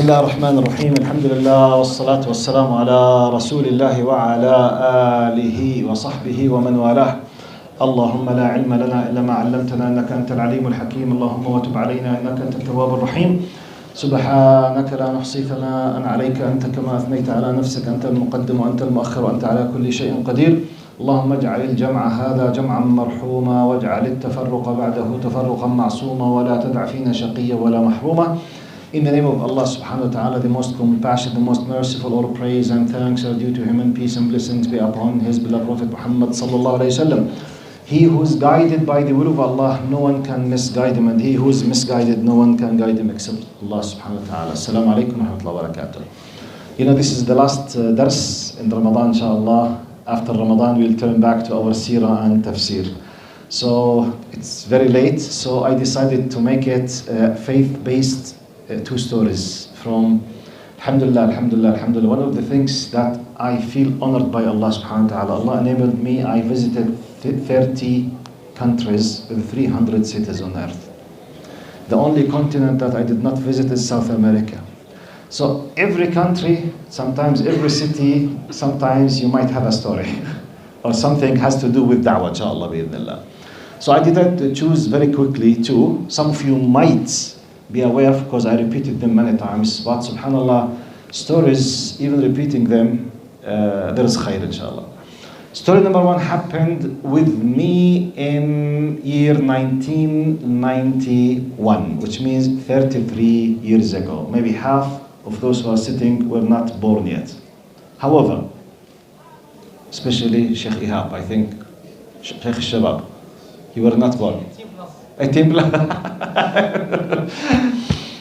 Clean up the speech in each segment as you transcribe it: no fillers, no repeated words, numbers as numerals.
الله الرحمن الرحيم. الحمد لله والصلاة والسلام على رسول الله وعلى آله وصحبه ومن والاه. اللهم لا علم لنا إلا ما علمتنا إنك أنت العليم الحكيم. اللهم وتب علينا إنك أنت التواب الرحيم. سبحانك لا نحصي ثناء عليك أنت كما أثنيت على نفسك. أنت المقدم وأنت المؤخر وأنت على كل شيء قدير. اللهم اجعل الجمع هذا جمعا مرحوما واجعل التفرق بعده تفرقا معصوما ولا تدع فينا شقيا ولا محروما. In the name of Allah subhanahu wa ta'ala, the most compassionate, the most merciful, all praise and thanks are due to him, and peace and blessings be upon his beloved Prophet Muhammad sallallahu alayhi wasallam. He who is guided by the will of Allah, no one can misguide him, and he who is misguided, no one can guide him except Allah subhanahu wa ta'ala. Assalamu alaikum wa rahmatullahi wa barakatuh. You know, this is the last dars in Ramadan, inshallah. After Ramadan, we'll turn back to our seerah and tafsir. So it's very late, so I decided to make it faith-based two stories from Alhamdulillah, Alhamdulillah, Alhamdulillah. One of the things that I feel honored by Allah subhanahu wa ta'ala, Allah enabled me, I visited 30 countries with 300 cities on earth. The only continent that I did not visit is South America. So every country, sometimes every city, sometimes you might have a story or something has to do with da'wah, inshallah, bi'idhnillah. So I decided to choose very quickly two. Some of you might be aware because I repeated them many times, but subhanallah, stories, even repeating them, there is khair, inshallah. Story number one happened with me in year 1991, which means 33 years ago. Maybe half of those who are sitting were not born yet. However, especially Sheikh Ihab, I think, Sheikh Shabab, you were not born. 18 plus.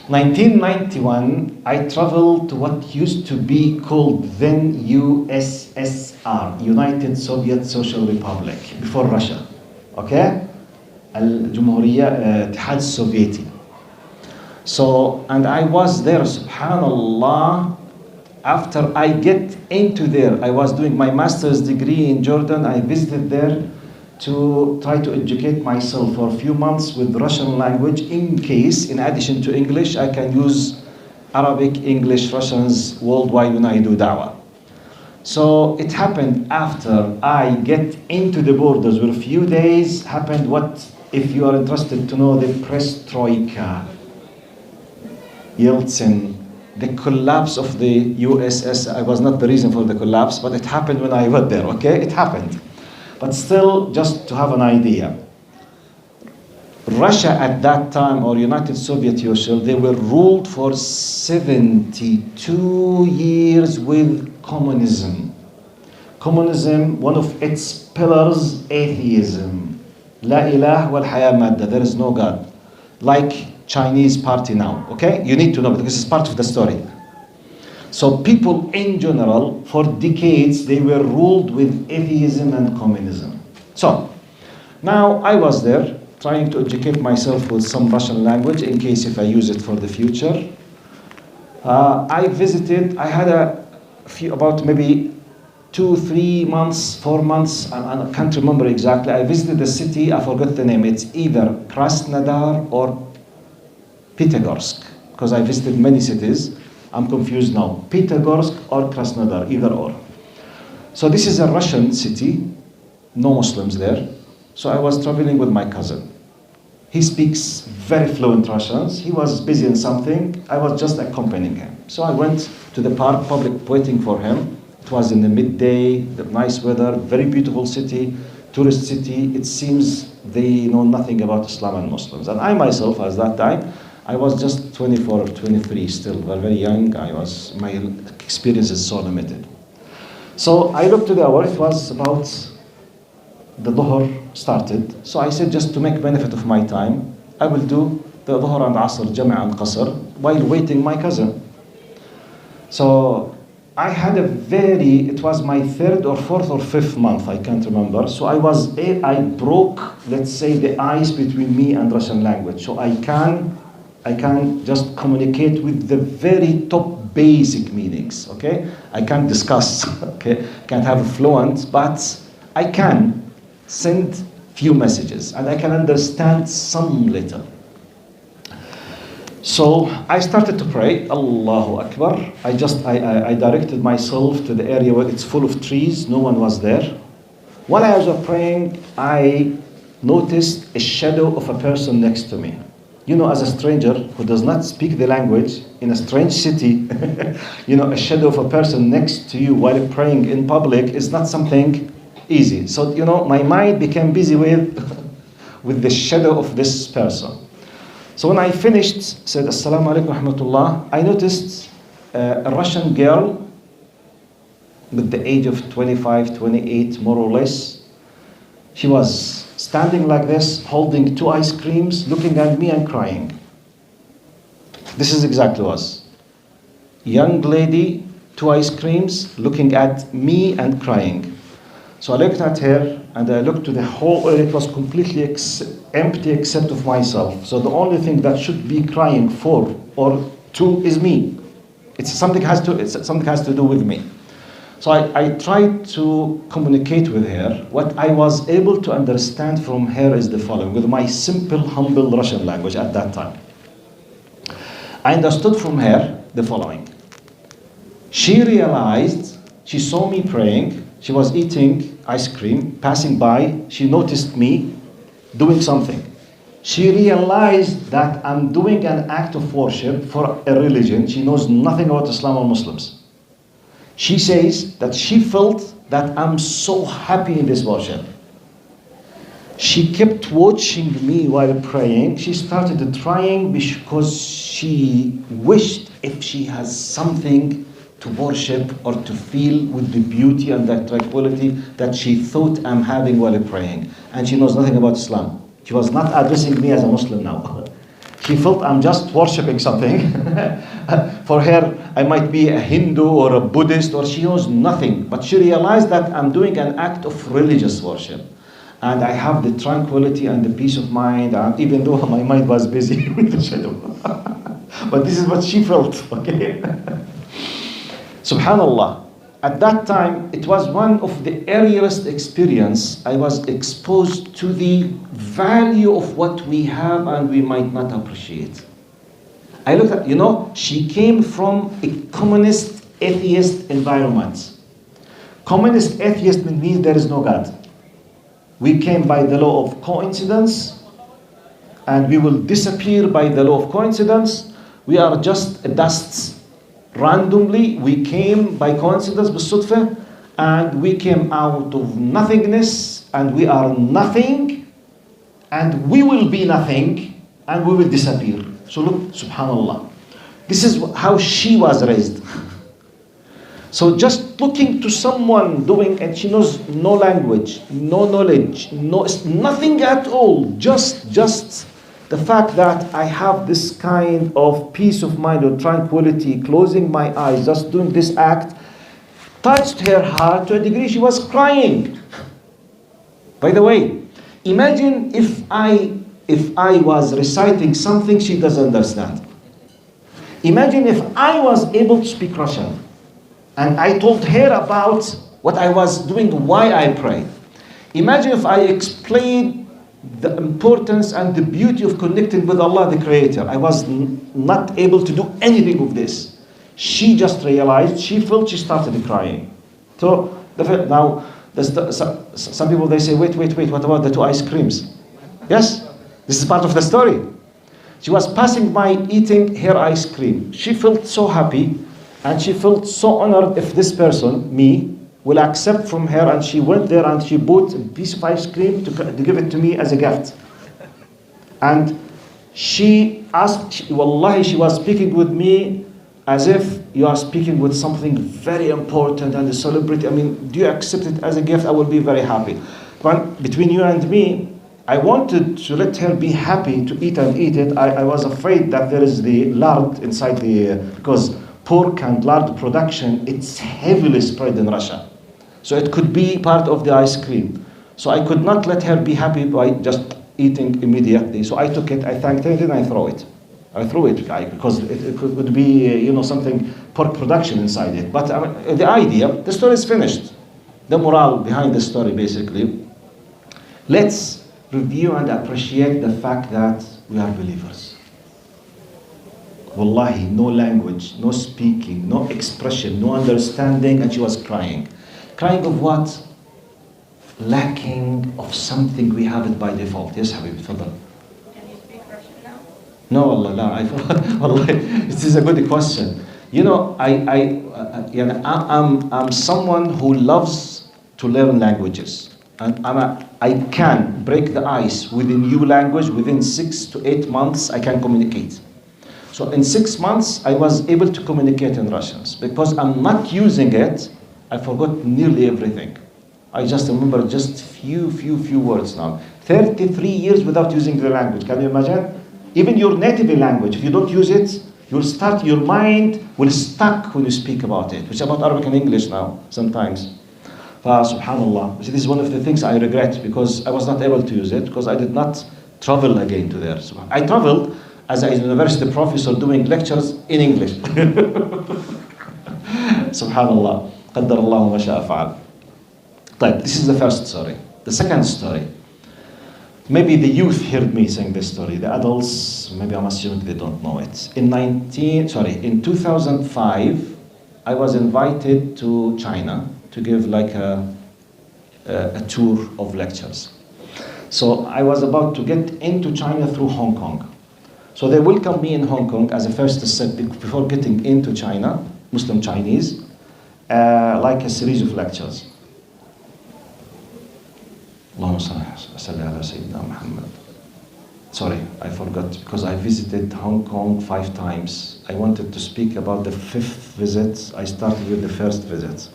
1991, I traveled to what used to be called then USSR, United Soviet Social Republic, before Russia. Okay? الجمهورية الاتحاد السوفيتي. So, and I was there, subhanallah, after I get into there, I was doing my master's degree in Jordan. I visited there to try to educate myself for a few months with Russian language in case, in addition to English, I can use Arabic, English, Russians worldwide when I do da'wah. So it happened after I get into the borders, with a few days happened what, if you are interested to know, the perestroika, Yeltsin, the collapse of the USSR. I was not the reason for the collapse, but it happened when I was there, okay? It happened. But still, just to have an idea, Russia at that time, or United Soviet Union, they were ruled for 72 years with communism. Communism, one of its pillars, atheism. La ilaha wal haya madda, there is no God. Like Chinese party now, okay? You need to know because it's part of the story. So people in general, for decades, they were ruled with atheism and communism. So, now I was there trying to educate myself with some Russian language in case if I use it for the future. I visited, I had a few, about maybe 2, 3 months, 4 months, I can't remember exactly. I visited the city, I forgot the name. It's either Krasnodar or Pyatigorsk, because I visited many cities. I'm confused now. Pyatigorsk or Krasnodar, either or. So this is a Russian city, no Muslims there. So I was traveling with my cousin. He speaks very fluent Russians. He was busy in something. I was just accompanying him. So I went to the park, public, waiting for him. It was in the midday, the nice weather, very beautiful city, tourist city. It seems they know nothing about Islam and Muslims. And I myself, at that time, I was just 24 or 23 still, well, very young. My experience is so limited. So I looked to the hour, it was about the Dhuhr started. So I said, just to make benefit of my time, I will do the Dhuhr and Asr, Jama' and Qasr, while waiting my cousin. So I had it was my 3rd or 4th or 5th month, I can't remember. So I broke, let's say, the ice between me and Russian language. So I can just communicate with the very top basic meanings, okay? I can't discuss, okay? Can't have fluent, but I can send few messages and I can understand some little. So I started to pray, Allahu Akbar. I directed myself to the area where it's full of trees, no one was there. While I was praying, I noticed a shadow of a person next to me. You know, as a stranger who does not speak the language in a strange city, you know, a shadow of a person next to you while praying in public is not something easy. So, you know, my mind became busy with the shadow of this person. So when I finished, said Assalamu alaikum wa rahmatullah, I noticed a Russian girl with the age of 25, 28, more or less. She was standing like this, holding 2 ice creams, looking at me and crying. This is exactly was. Young lady, 2 ice creams, looking at me and crying. So I looked at her and I looked to the whole area. It was completely empty except of myself. So the only thing that should be crying for or to is me. Something has to do with me. So I tried to communicate with her. What I was able to understand from her is the following, with my simple, humble Russian language at that time. I understood from her the following. She realized, she saw me praying, she was eating ice cream, passing by, she noticed me doing something. She realized that I'm doing an act of worship for a religion. She knows nothing about Islam or Muslims. She says that she felt that I'm so happy in this worship. She kept watching me while praying. She started trying because she wished if she has something to worship or to feel with the beauty and that tranquility that she thought I'm having while praying. And she knows nothing about Islam. She was not addressing me as a Muslim now. She felt I'm just worshipping something. For her, I might be a Hindu or a Buddhist, or she knows nothing. But she realized that I'm doing an act of religious worship. And I have the tranquility and the peace of mind, even though my mind was busy with the shadow. But this is what she felt, okay? Subhanallah. At that time, it was one of the earliest experience I was exposed to the value of what we have and we might not appreciate. I looked at, you know, she came from a communist atheist environment. Communist atheist means there is no God. We came by the law of coincidence and we will disappear by the law of coincidence. We are just dust. Randomly, we came by coincidence, بالصدفة, and we came out of nothingness, and we are nothing, and we will be nothing, and we will disappear. So look, subhanallah. This is how she was raised. So just looking to someone doing, and she knows no language, no knowledge, nothing at all, just the fact that I have this kind of peace of mind or tranquility, closing my eyes, just doing this act, touched her heart to a degree she was crying. By the way, imagine if I was reciting something she doesn't understand. Imagine if I was able to speak Russian and I told her about what I was doing, why I pray. Imagine if I explained the importance and the beauty of connecting with Allah the Creator. I was not able to do anything of this. She just realized, she felt, she started crying. So now, some people they say, wait, what about the 2 ice creams? Yes, this is part of the story. She was passing by eating her ice cream. She felt so happy and she felt so honored if this person, me, will accept from her, and she went there and she bought a piece of ice cream to give it to me as a gift. And she asked, wallahi, she was speaking with me as if you are speaking with something very important and a celebrity. I mean, do you accept it as a gift? I will be very happy. But between you and me, I wanted to let her be happy to eat it. I was afraid that there is the lard inside because pork and lard production, it's heavily spread in Russia. So it could be part of the ice cream. So I could not let her be happy by just eating immediately. So I took it, I thanked her, and I threw it. I threw it because it could be, something pork production inside it. But the idea, the story is finished. The morale behind the story, basically. Let's review and appreciate the fact that we are believers. Wallahi, no language, no speaking, no expression, no understanding, and she was crying. Crying of what? Lacking of something we have it by default. Yes, Habibi, tafadhal. Can you speak Russian now? No, Allah, la. Wallahi, this is a good question. You know, I'm someone who loves to learn languages. And I can break the ice with a new language within 6 to 8 months. I can communicate. So in 6 months, I was able to communicate in Russian. Because I'm not using it, I forgot nearly everything. I just remember just few words now. 33 years without using the language. Can you imagine? Even your native language, if you don't use it, your mind will stuck when you speak about it. Which is about Arabic and English now, sometimes. Subhanallah. This is one of the things I regret because I was not able to use it because I did not travel again to there. I traveled as a university professor doing lectures in English. Subhanallah. قدر الله ما شاء فعل. طيب, this is the first story. The second story. Maybe the youth heard me saying this story. The adults, maybe I'm assuming they don't know it. In 2005, I was invited to China to give like a tour of lectures. So I was about to get into China through Hong Kong. So they welcomed me in Hong Kong as a first step before getting into China, Muslim Chinese, like a series of lectures. Allahumma salli ala Sayyidina Muhammad. Sorry, I forgot because I visited Hong Kong 5 times. I wanted to speak about the 5th visit. I started with the first visit.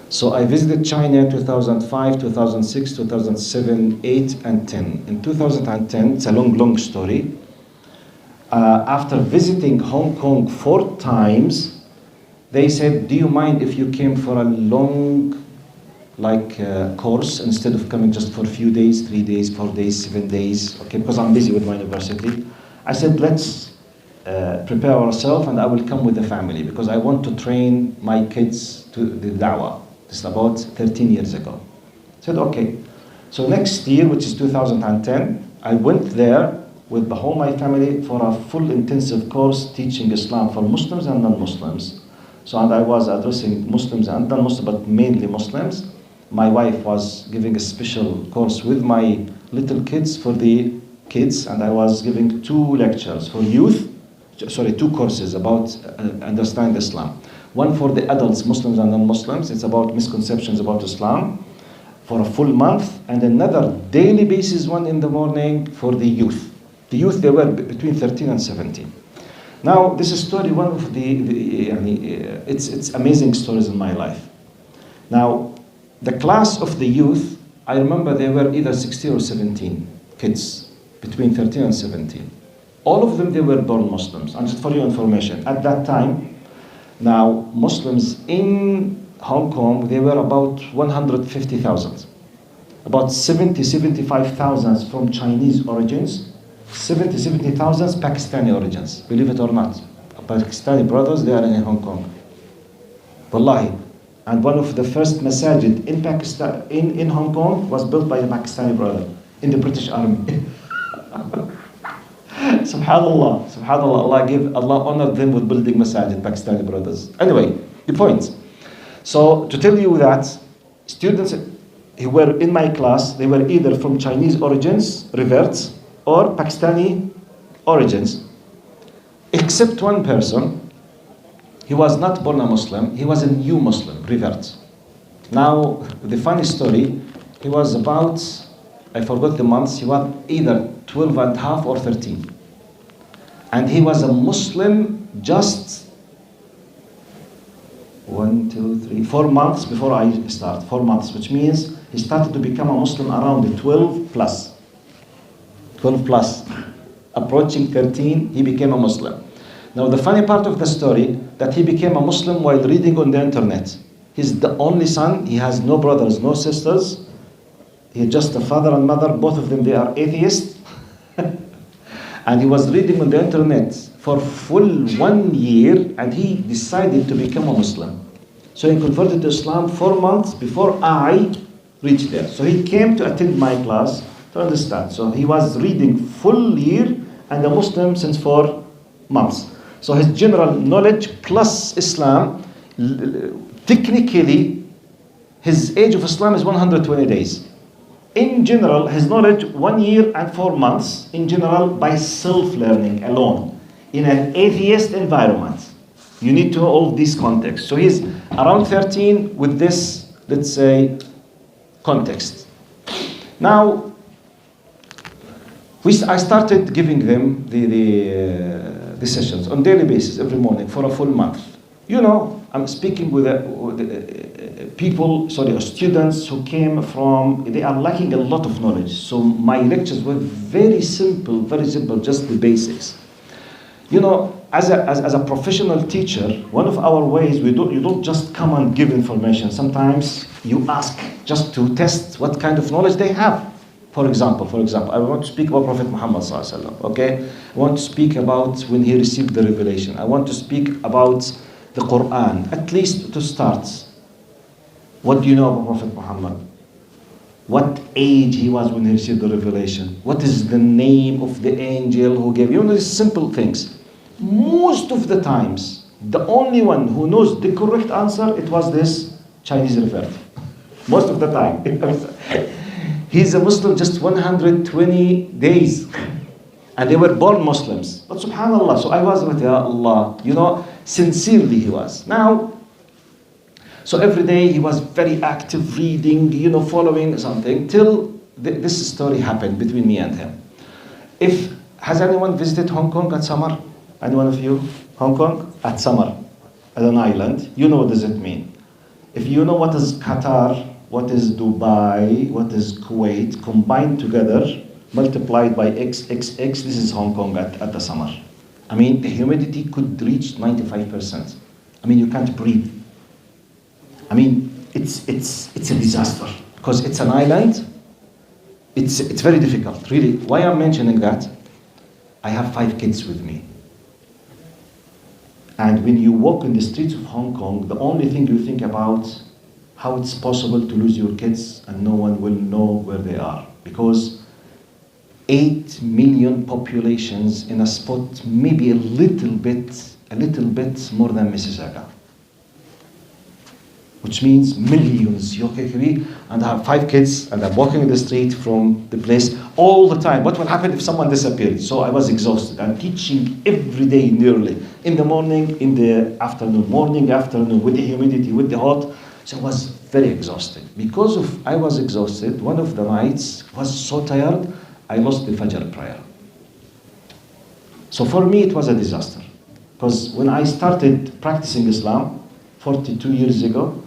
So I visited China in 2005, 2006, 2007, 8, and 10. In 2010, it's a long story. After visiting Hong Kong 4 times, they said, do you mind if you came for a long course instead of coming just for a few days, 3 days, 4 days, 7 days, okay, because I'm busy with my university. I said, let's prepare ourselves and I will come with the family because I want to train my kids to the da'wah. This is about 13 years ago. I said, okay. So next year, which is 2010, I went there with the whole my family for a full intensive course teaching Islam for Muslims and non-Muslims. So, and I was addressing Muslims and non-Muslims, but mainly Muslims. My wife was giving a special course with my little kids for the kids, and I was giving 2 lectures for youth, 2 courses about understanding Islam. One for the adults, Muslims and non-Muslims, it's about misconceptions about Islam for a full month, and another daily basis one in the morning for the youth. The youth, they were between 13 and 17. Now, this is story, one of it's amazing stories in my life. Now, the class of the youth, I remember they were either 16 or 17 kids, between 13 and 17. All of them, they were born Muslims. And just for your information, at that time, now Muslims in Hong Kong, they were about 150,000. About 75,000 from Chinese origins, 70,000 Pakistani origins, believe it or not. Pakistani brothers, they are in Hong Kong. Wallahi. And one of the first masajid in Pakistan, in Hong Kong, was built by a Pakistani brother in the British Army. Subhanallah, subhanallah, Allah honored them with building masajid, Pakistani brothers. Anyway, the point. So to tell you that students who were in my class, they were either from Chinese origins, reverts, or Pakistani origins, except one person. He was not born a Muslim, he was a new Muslim, revert. Now, the funny story, he was about, I forgot the months, he was either 12 and a half or 13. And he was a Muslim just 4 months before I start, 4 months, which means he started to become a Muslim around the 12 plus. Approaching 13, he became a Muslim. Now the funny part of the story, that he became a Muslim while reading on the internet. He's the only son, he has no brothers, no sisters. He's just a father and mother, both of them, they are atheists. And he was reading on the internet for full 1 year, and he decided to become a Muslim. So he converted to Islam 4 months before I reached there. So he came to attend my class to understand. So he was reading full year and a Muslim since 4 months. So his general knowledge plus Islam, technically, his age of Islam is 120 days. In general, his knowledge 1 year and 4 months, in general, by self-learning alone, in an atheist environment. You need to know all these contexts. So he's around 13 with this, let's say, context. Now, I started giving them the sessions on daily basis every morning for a full month. You know, I'm speaking with students who came from, they are lacking a lot of knowledge. So my lectures were very simple, just the basics. You know, as a professional teacher, one of our ways, you don't just come and give information. Sometimes you ask just to test what kind of knowledge they have. For example, I want to speak about Prophet Muhammad sallallahu alaihi wasallam, okay? I want to speak about when he received the revelation. I want to speak about the Quran, at least to start. What do you know about Prophet Muhammad? What age he was when he received the revelation? What is the name of the angel who gave you? These simple things. Most of the times, the only one who knows the correct answer, it was this Chinese revert. Most of the time. He's a Muslim just 120 days. And they were born Muslims. But subhanAllah, so I was with Ya Allah, you know, sincerely he was. Now, so every day he was very active reading, you know, following something, till this story happened between me and him. Has anyone visited Hong Kong at summer? Any one of you? Hong Kong? At summer, at an island. You know what does it mean. If you know what is Qatar, what is Dubai, what is Kuwait, combined together, multiplied by XXX, this is Hong Kong at the summer. I mean, the humidity could reach 95%. I mean, you can't breathe. I mean, it's a disaster because it's an island. It's very difficult, really. Why I'm mentioning that? I have 5 kids with me. And when you walk in the streets of Hong Kong, the only thing you think about how it's possible to lose your kids and no one will know where they are. Because 8 million populations in a spot, maybe a little bit more than Mississauga. Which means millions. And I have 5 kids and I'm walking in the street from the place all the time. What will happen if someone disappeared? So I was exhausted. I'm teaching every day nearly. In the morning, in the afternoon, morning, afternoon, with the humidity, with the hot. So I was very exhausted. Because I was exhausted, one of the nights was so tired, I lost the Fajr prayer. So for me it was a disaster. Because when I started practicing Islam 42 years ago,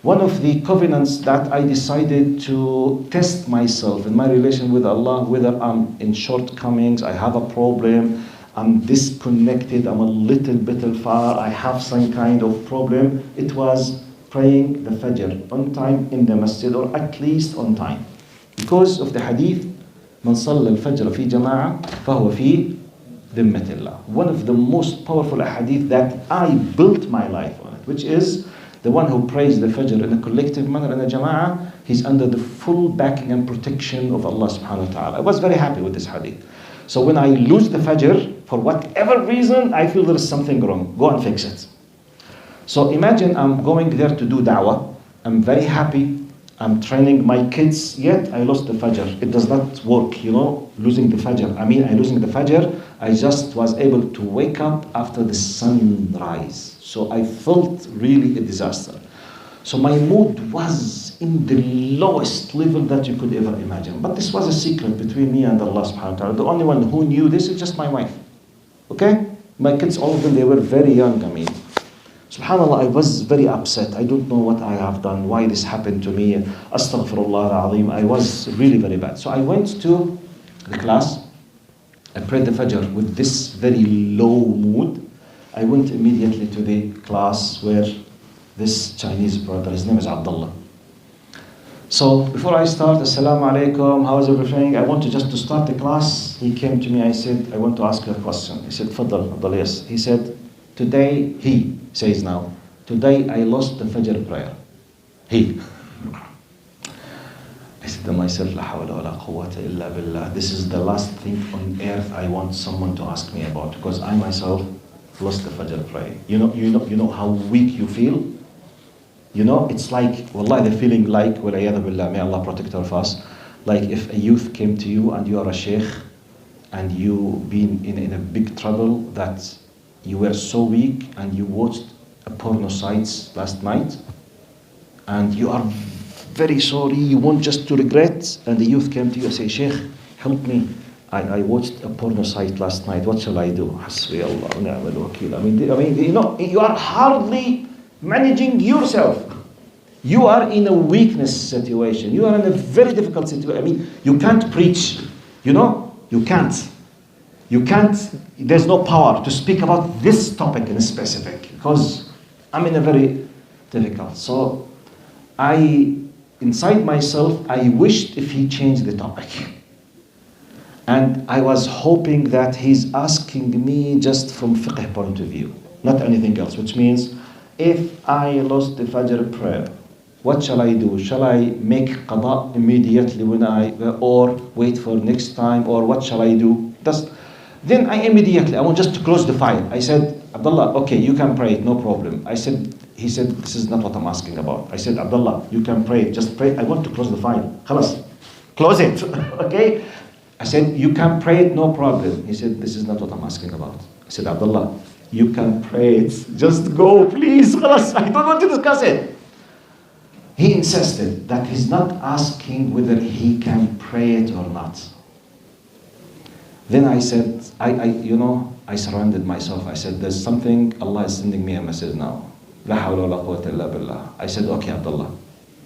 one of the covenants that I decided to test myself in my relation with Allah, whether I'm in shortcomings, I have a problem, I'm disconnected, I'm a little bit far, I have some kind of problem, it was praying the Fajr on time in the masjid, or at least on time. Because of the hadith, من صلى الفجر في جماعة فهو في ذمة الله. One of the most powerful hadith that I built my life on it, which is the one who prays the Fajr in a collective manner in a jama'ah, he's under the full backing and protection of Allah subhanahu wa ta'ala. I was very happy with this hadith. So when I lose the Fajr, for whatever reason, I feel there is something wrong. Go and fix it. So imagine I'm going there to do da'wah. I'm very happy. I'm training my kids, yet I lost the Fajr. It does not work, losing the Fajr. Losing the Fajr, I just was able to wake up after the sunrise. So I felt really a disaster. So my mood was in the lowest level that you could ever imagine. But this was a secret between me and Allah subhanahu wa ta'ala. The only one who knew this is just my wife. Okay? My kids, all of them, they were very young, SubhanAllah, I was very upset. I don't know what I have done, why this happened to me. Astaghfirullah al-Azim. I was really very bad. So I went to the class. I prayed the Fajr with this very low mood. I went immediately to the class where this Chinese brother, his name is Abdullah. So before I start, Assalamu alaikum, how is everything? I want to start the class. He came to me, I said, I want to ask you a question. He said, Faddal, Abdullah, yes. He said, today, he says now, today I lost the Fajr prayer. He. I said to myself, La hawla wa la quwwata illa billah. This is the last thing on earth I want someone to ask me about, because I myself lost the Fajr prayer. You know how weak you feel? It's like, wallahi, the feeling like, wal'iyadu billah, may Allah protect all of us, like if a youth came to you and you are a sheikh and you've been in a big trouble that you were so weak and you watched a porno sites last night and you are very sorry, you want just to regret, and the youth came to you and say, Sheikh, help me. I watched a porno site last night. What shall I do? Hasbi Allah wa ni'mal wakeel. I mean, you are hardly managing yourself. You are in a weakness situation. You are in a very difficult situation. I mean, you can't preach. You can't. There's no power to speak about this topic in specific because I'm in a very difficult. So inside myself, I wished if he changed the topic. And I was hoping that he's asking me just from fiqh point of view, not anything else, which means if I lost the Fajr prayer, what shall I do? Shall I make qada immediately or wait for next time, or what shall I do? Then I want just to close the file. I said, Abdullah, okay, you can pray it, no problem. He said, this is not what I'm asking about. I said, Abdullah, you can pray it, just pray. I want to close the file. Khalas, close it, okay? I said, you can pray it, no problem. He said, this is not what I'm asking about. I said, Abdullah, you can pray it, just go, please. Khalas, I don't want to discuss it. He insisted that he's not asking whether he can pray it or not. Then I said, I surrounded myself. I said, there's something, Allah is sending me a message now. La hawla wa la quwwata illa billah. I said, okay, Abdullah,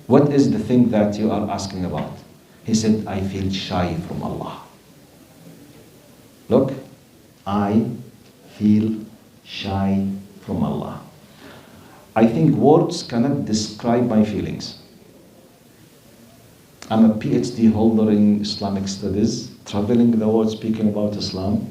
what is the thing that you are asking about? He said, I feel shy from Allah. Look, I feel shy from Allah. I think words cannot describe my feelings. I'm a PhD holder in Islamic studies, traveling the world speaking about Islam.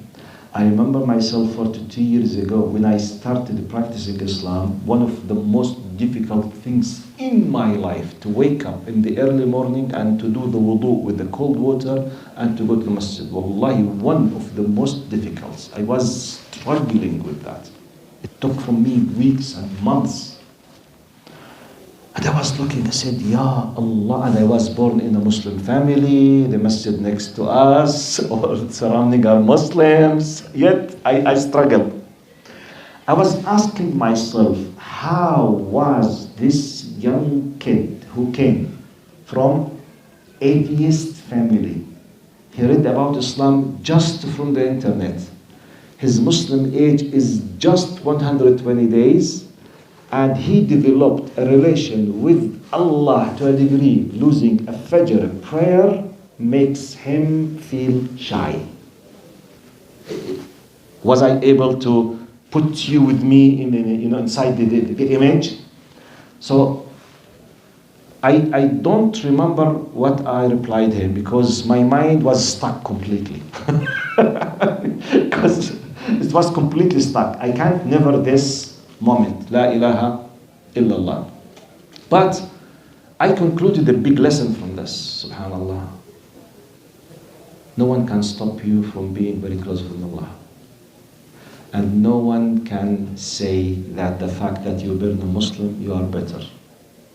I remember myself 42 years ago when I started practicing Islam, one of the most difficult things in my life to wake up in the early morning and to do the wudu with the cold water and to go to the masjid. Wallahi, one of the most difficult. I was struggling with that. It took from me weeks and months. And I was looking, I said, Ya Allah, and I was born in a Muslim family, the masjid next to us, or surrounding our Muslims, yet I struggled. I was asking myself, how was this young kid who came from atheist family? He read about Islam just from the internet. His Muslim age is just 120 days. And he developed a relation with Allah to a degree. Losing a Fajr prayer makes him feel shy. Was I able to put you with me inside the image? So I don't remember what I replied him because my mind was stuck completely. Because it was completely stuck. I can't never this moment, La ilaha illallah. But I concluded a big lesson from this, subhanallah. No one can stop you from being very close with Allah. And no one can say that the fact that you're born a Muslim, you are better,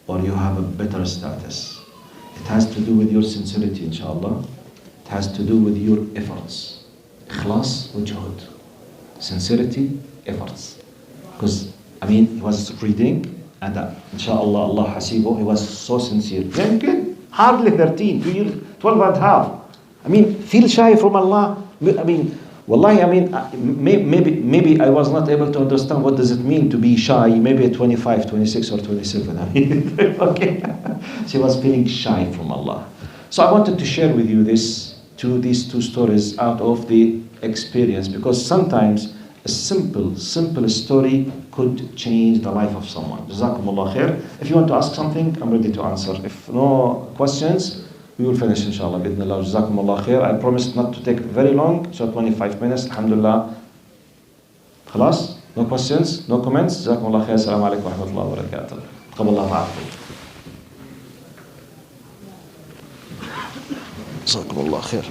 or you have a better status. It has to do with your sincerity, inshallah. It has to do with your efforts. Ikhlas wa juhud. Sincerity, efforts. Because he was reading, and inshallah, Allah hasibo, he was so sincere. Young kid, hardly 13, 2 years, 12 and a half. Feel shy from Allah. Wallahi, maybe I was not able to understand what does it mean to be shy, maybe at 25, 26 or 27. Okay. She was feeling shy from Allah. So I wanted to share with you these two stories out of the experience, because sometimes a simple story could change the life of someone. Jazakumullah khair. If you want to ask something, I'm ready to answer. If no questions, we will finish inshallah. Bidnillah. Jazakumullah khair. I promised not to take very long, so 25 minutes. Alhamdulillah. Khalas? No questions? No comments? Jazakumullah khair. Assalamu alaikum wa rahmatullahi wa barakatuh. Qaballah ma'akum. Jazakumullah khair.